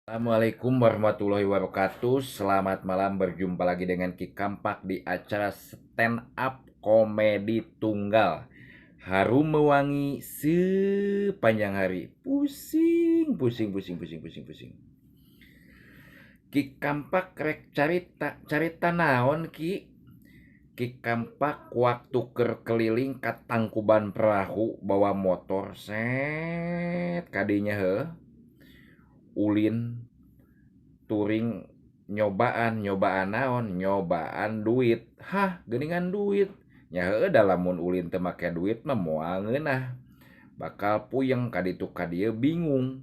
Assalamualaikum warahmatullahi wabarakatuh. Selamat malam, berjumpa lagi dengan Ki Kampak di acara stand up komedi tunggal. Harum mewangi sepanjang hari. Pusing, pusing, pusing, pusing, pusing, pusing. Ki Kampak rek carita, carita naon Ki? Ki Kampak waktu keliling ka Tangkuban Perahu bawa motor set kadinya ulin touring nyobaan naon nyobaan duit. Geningan duit nya dalam lamun ulin teu make duit mah moal ngeunah bakal puyeng kaditu kadieu bingung.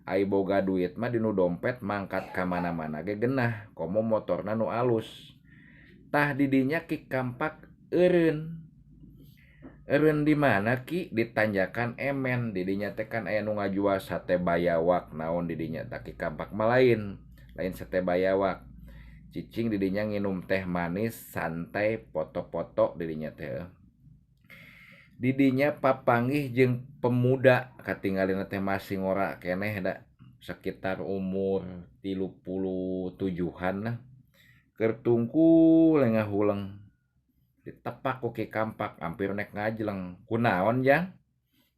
Ai boga duit mah dinu dompet mangkat ka mana-mana ge genah komo motorna nu alus. Tah didinya Ki Kampak eureun di mana Ki? Di Tanjakan Emen. Didinya teh kan aya nu ngajual sate bayawak naon didinya teh Ki Kampak mah lain sate bayawak. Cicing didinya nginum teh manis santai foto-foto didinya teh. Didinya papanggih jeung pemuda katinggalina teh masih ngora keneh da sekitar umur 37-an lah. Keur tungkul lengah huleng ditepak ku Ki Kampak hampir nek ngajleng. Kunaon jang?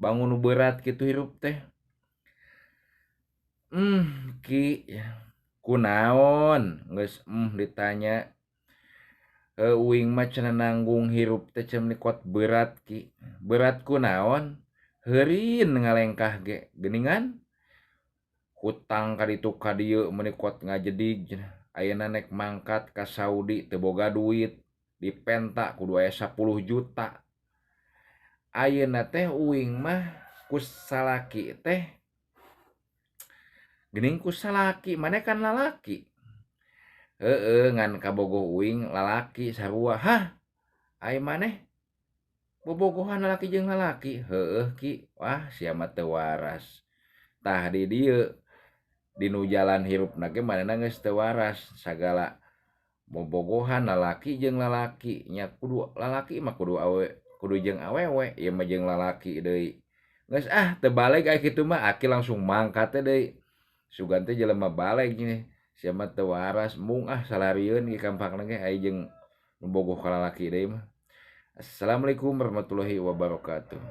Bangun berat gitu hirup teh. Ki kunaon? Geus ditanya. Uing mah cenah nanggung hirup teh cem nikot berat Ki. Berat kunaon? Heurin ngalengkah ge. Geningan hutang kaditu kadieu menikot ngajedig cenah. Ayeuna nek mangkat ka Saudi teu boga duit. Dipenta kudu aya 10 juta. Ayeuna teh uing mah ku salaki teh geuning ku salaki maneh kan lalaki. Ngan kabogoh uing lalaki sarua. Ai maneh bobogohan lalaki jeung lalaki? Heueuh Ki. Wah sia mah teu waras. Tah di dieu dinu jalan hirupna ge manehna geus teu waras sagala bobogohan lalaki jeung lalaki nya kudu lalaki mah kudu jeung awewe ieu mah jeung lalaki deui. Geus teu baleg aya kitu mah aki langsung mangkat teh deui. Sugan teh jelema baleg nya sia mah teu waras mung salarieun Ki Kampakna ge aya jeung nu bogoh ka lalaki deui mah. Assalamualaikum warahmatullahi wabarakatuh.